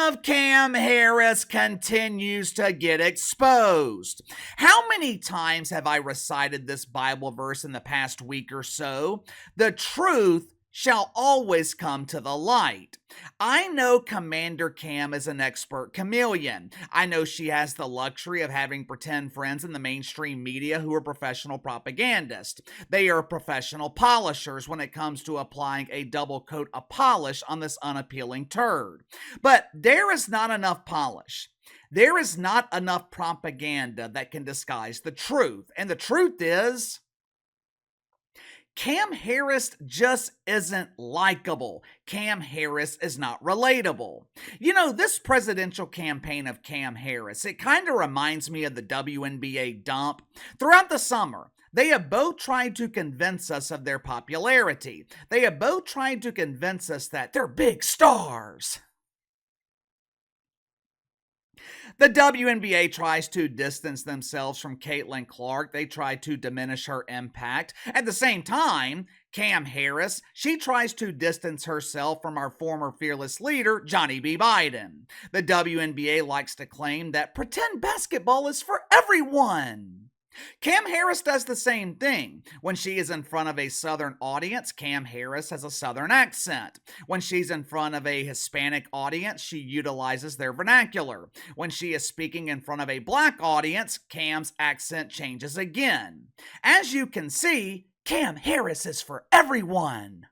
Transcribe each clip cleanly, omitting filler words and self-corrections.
of Cam Harris continues to get exposed. How many times have I recited this Bible verse in the past week or so? The truth shall always come to the light. I know Commander Cam is an expert chameleon. I know she has the luxury of having pretend friends in the mainstream media who are professional propagandists. They are professional polishers when it comes to applying a double coat of polish on this unappealing turd. But there is not enough polish. There is not enough propaganda that can disguise the truth. And the truth is, Cam Harris just isn't likable. Cam Harris is not relatable. You know, this presidential campaign of Cam Harris, it kind of reminds me of the WNBA dump. Throughout the summer, they have both tried to convince us of their popularity. They have both tried to convince us that they're big stars. The WNBA tries to distance themselves from Caitlin Clark. They try to diminish her impact. At the same time, Cam Harris, she tries to distance herself from our former fearless leader, Johnny B. Biden. The WNBA likes to claim that pretend basketball is for everyone. Cam Harris does the same thing. When she is in front of a Southern audience, Cam Harris has a Southern accent. When she's in front of a Hispanic audience, she utilizes their vernacular. When she is speaking in front of a Black audience, Cam's accent changes again. As you can see, Cam Harris is for everyone.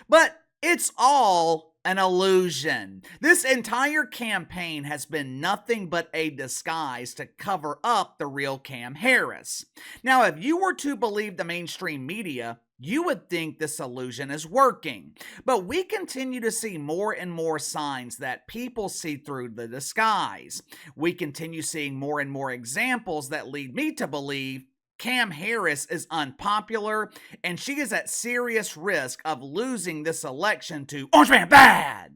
But it's all an illusion. This entire campaign has been nothing but a disguise to cover up the real Cam Harris. Now, if you were to believe the mainstream media, you would think this illusion is working. But we continue to see more and more signs that people see through the disguise. We continue seeing more and more examples that lead me to believe Cam Harris is unpopular, and she is at serious risk of losing this election to Orange Man Bad.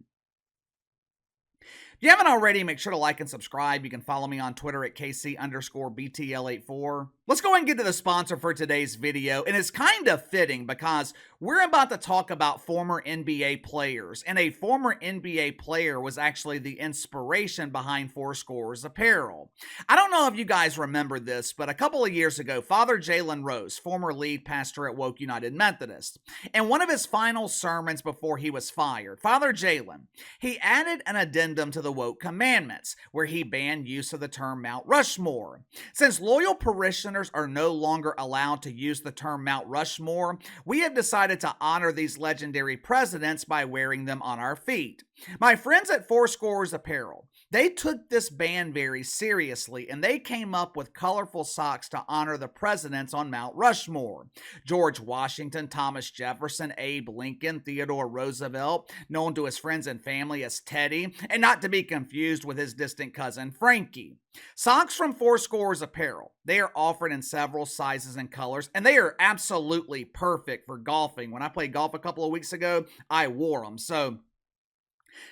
If you haven't already, make sure to like and subscribe. You can follow me on Twitter at KC_BTL84. Let's go and get to the sponsor for today's video, and it's kind of fitting because we're about to talk about former NBA players, and a former NBA player was actually the inspiration behind Fourscore's apparel. I don't know if you guys remember this, but a couple of years ago, Father Jalen Rose, former lead pastor at Woke United Methodist, in one of his final sermons before he was fired, Father Jalen, he added an addendum to the Woke Commandments, where he banned use of the term Mount Rushmore. Since loyal parishioners are no longer allowed to use the term Mount Rushmore, we have decided to honor these legendary presidents by wearing them on our feet. My friends at Fourscore's Apparel, they took this ban very seriously, and they came up with colorful socks to honor the presidents on Mount Rushmore. George Washington, Thomas Jefferson, Abe Lincoln, Theodore Roosevelt, known to his friends and family as Teddy, and not to be confused with his distant cousin Frankie. Socks from Fourscore's Apparel, they are offered in several sizes and colors, and they are absolutely perfect for golfing. When I played golf a couple of weeks ago, I wore them. So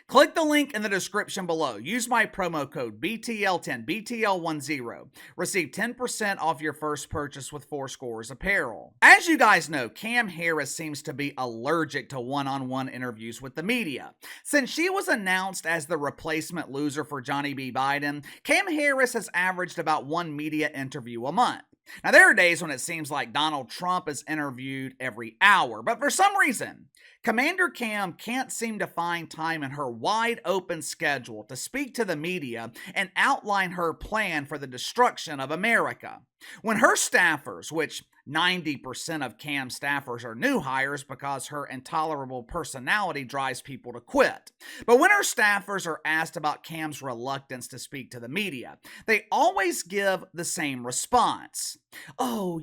click the link in the description below. Use my promo code BTL10, BTL10. Receive 10% off your first purchase with Fourscore's Apparel. As you guys know, Cam Harris seems to be allergic to one-on-one interviews with the media. Since she was announced as the replacement loser for Johnny B. Biden, Cam Harris has averaged about one media interview a month. Now, there are days when it seems like Donald Trump is interviewed every hour, but for some reason, Commander Cam can't seem to find time in her wide open schedule to speak to the media and outline her plan for the destruction of America. When her staffers, which 90% of Cam's staffers are new hires because her intolerable personality drives people to quit. But when her staffers are asked about Cam's reluctance to speak to the media, they always give the same response. Oh,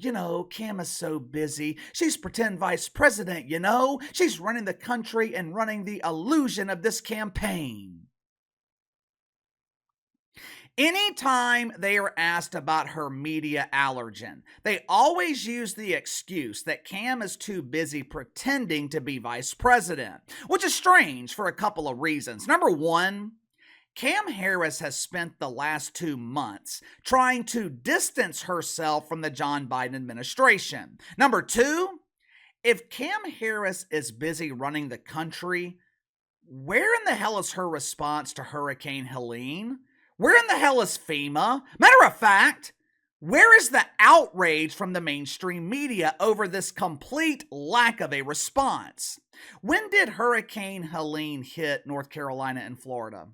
Cam is so busy. She's pretend vice president, She's running the country and running the illusion of this campaign. Anytime they are asked about her media allergen, they always use the excuse that Cam is too busy pretending to be vice president, which is strange for a couple of reasons. Number one, Cam Harris has spent the last 2 months trying to distance herself from the John Biden administration. Number two, if Cam Harris is busy running the country, Where in the hell is her response to Hurricane Helene? Where in the hell is FEMA? Matter of fact, where is the outrage from the mainstream media over this complete lack of a response? When did Hurricane Helene hit North Carolina and Florida?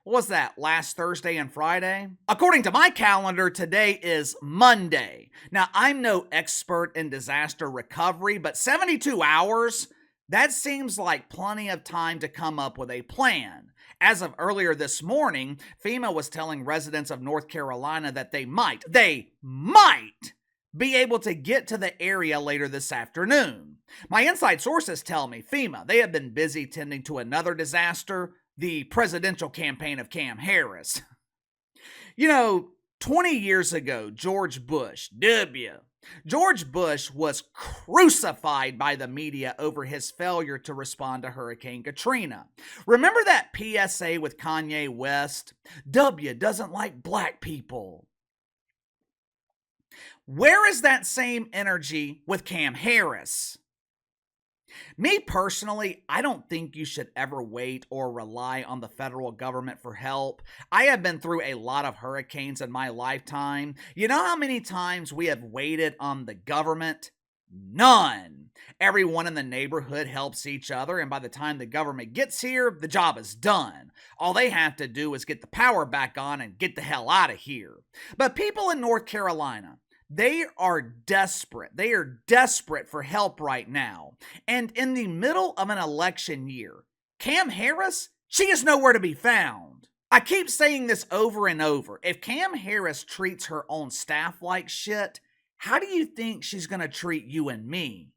What was that, last Thursday and Friday? According to my calendar, today is Monday. Now, I'm no expert in disaster recovery, but 72 hours? That seems like plenty of time to come up with a plan. As of earlier this morning, FEMA was telling residents of North Carolina that they might be able to get to the area later this afternoon. My inside sources tell me FEMA, they have been busy tending to another disaster, the presidential campaign of Cam Harris. 20 years ago, George Bush was crucified by the media over his failure to respond to Hurricane Katrina. Remember that PSA with Kanye West? W doesn't like black people. Where is that same energy with Cam Harris? Me personally, I don't think you should ever wait or rely on the federal government for help. I have been through a lot of hurricanes in my lifetime. You know how many times we have waited on the government? None. Everyone in the neighborhood helps each other, and by the time the government gets here, the job is done. All they have to do is get the power back on and get the hell out of here. But people in North Carolina, they are desperate. They are desperate for help right now. And in the middle of an election year, Cam Harris, she is nowhere to be found. I keep saying this over and over. If Cam Harris treats her own staff like shit, how do you think she's going to treat you and me?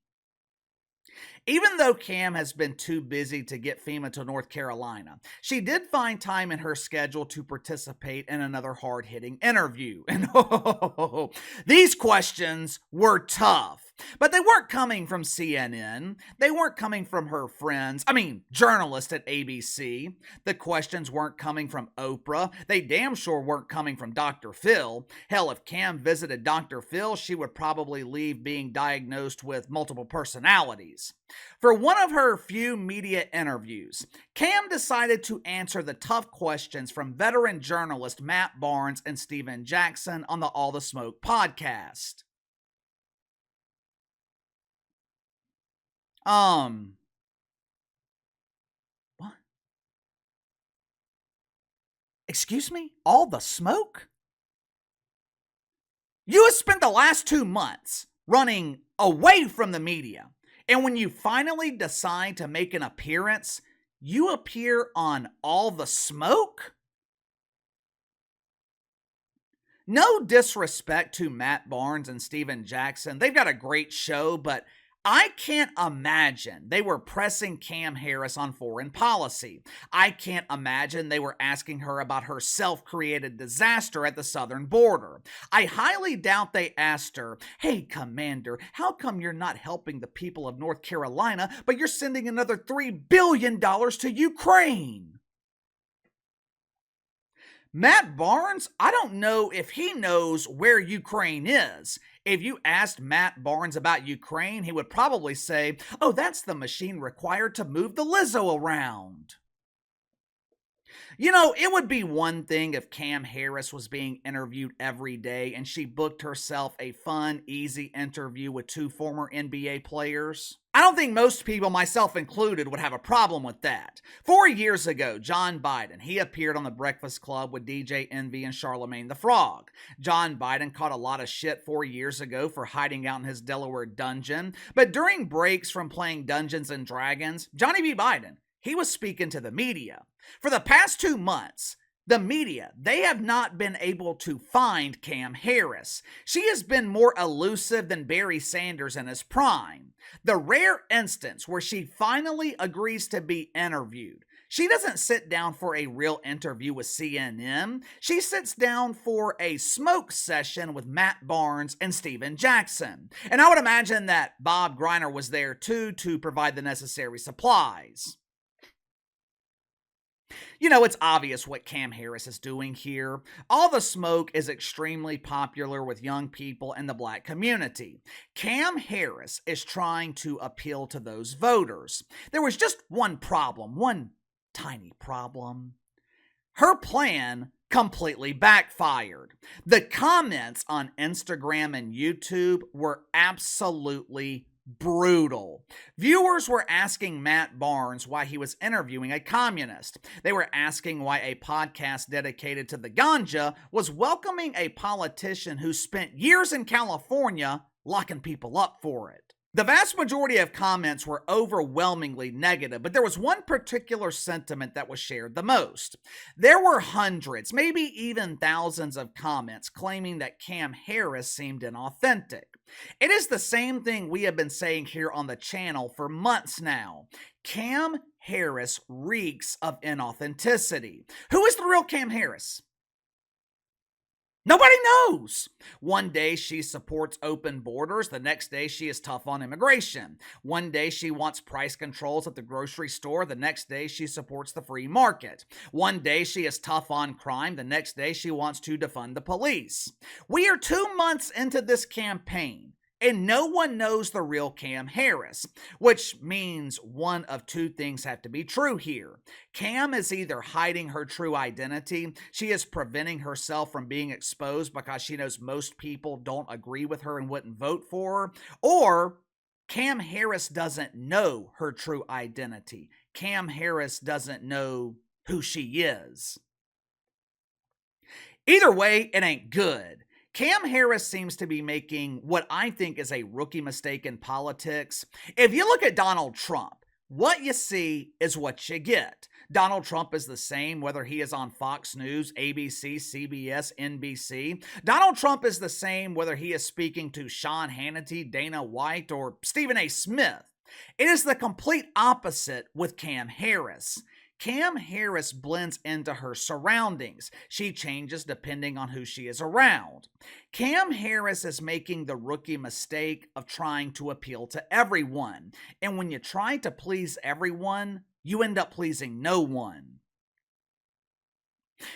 Even though Cam has been too busy to get FEMA to North Carolina, she did find time in her schedule to participate in another hard-hitting interview. And these questions were tough. But they weren't coming from CNN. They weren't coming from her friends. Journalists at ABC. The questions weren't coming from Oprah. They damn sure weren't coming from Dr. Phil. Hell, if Cam visited Dr. Phil, she would probably leave being diagnosed with multiple personalities. For one of her few media interviews, Cam decided to answer the tough questions from veteran journalist Matt Barnes and Steven Jackson on the All the Smoke podcast. What? Excuse me? All the smoke? You have spent the last 2 months running away from the media. And when you finally decide to make an appearance, you appear on All the Smoke? No disrespect to Matt Barnes and Steven Jackson. They've got a great show, but I can't imagine they were pressing Cam Harris on foreign policy. I can't imagine they were asking her about her self-created disaster at the southern border. I highly doubt they asked her, "Hey, Commander, how come you're not helping the people of North Carolina, but you're sending another $3 billion to Ukraine?" Matt Barnes, I don't know if he knows where Ukraine is. If you asked Matt Barnes about Ukraine, he would probably say, "Oh, that's the machine required to move the Lizzo around." It would be one thing if Cam Harris was being interviewed every day and she booked herself a fun, easy interview with 2 former NBA players. I don't think most people, myself included, would have a problem with that. 4 years ago, John Biden, he appeared on The Breakfast Club with DJ Envy and Charlemagne the Frog. John Biden caught a lot of shit 4 years ago for hiding out in his Delaware dungeon, but during breaks from playing Dungeons and Dragons, Johnny B. Biden, he was speaking to the media. For the past 2 months, the media, they have not been able to find Cam Harris. She has been more elusive than Barry Sanders in his prime. The rare instance where she finally agrees to be interviewed, she doesn't sit down for a real interview with CNN. She sits down for a smoke session with Matt Barnes and Steven Jackson. And I would imagine that Bob Greiner was there too to provide the necessary supplies. It's obvious what Cam Harris is doing here. All the Smoke is extremely popular with young people in the black community. Cam Harris is trying to appeal to those voters. There was just one problem, one Tiny problem. Her plan completely backfired. The comments on Instagram and YouTube were absolutely brutal. Viewers were asking Matt Barnes why he was interviewing a communist. They were asking why a podcast dedicated to the ganja was welcoming a politician who spent years in California locking people up for it. The vast majority of comments were overwhelmingly negative, but there was one particular sentiment that was shared the most. There were hundreds, maybe even thousands of comments claiming that Cam Harris seemed inauthentic. It is the same thing we have been saying here on the channel for months now. Cam Harris reeks of inauthenticity. Who is the real Cam Harris? Nobody knows. One day she supports open borders. The next day she is tough on immigration. One day she wants price controls at the grocery store. The next day she supports the free market. One day she is tough on crime. The next day she wants to defund the police. We are 2 months into this campaign, and no one knows the real Cam Harris, which means one of two things have to be true here. Cam is either hiding her true identity, she is preventing herself from being exposed because she knows most people don't agree with her and wouldn't vote for her, or Cam Harris doesn't know her true identity. Cam Harris doesn't know who she is. Either way, it ain't good. Cam Harris seems to be making what I think is a rookie mistake in politics. If you look at Donald Trump, what you see is what you get. Donald Trump is the same whether he is on Fox News, ABC, CBS, NBC. Donald Trump is the same whether he is speaking to Sean Hannity, Dana White, or Stephen A. Smith. It is the complete opposite with Cam Harris. Cam Harris blends into her surroundings. She changes depending on who she is around. Cam Harris is making the rookie mistake of trying to appeal to everyone. And when you try to please everyone, you end up pleasing no one.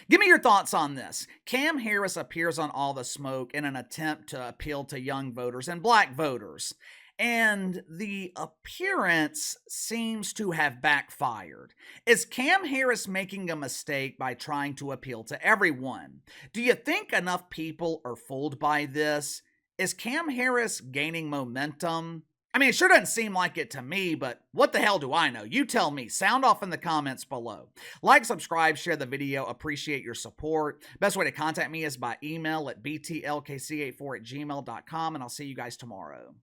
Give me your thoughts on this. Cam Harris appears on All the Smoke in an attempt to appeal to young voters and black voters. And the appearance seems to have backfired. Is Cam Harris making a mistake by trying to appeal to everyone? Do you think enough people are fooled by this? Is Cam Harris gaining momentum? I mean, it sure doesn't seem like it to me, but what the hell do I know? You tell me. Sound off in the comments below. Like, subscribe, share the video. Appreciate your support. Best way to contact me is by email at btlkc84@gmail.com, and I'll see you guys tomorrow.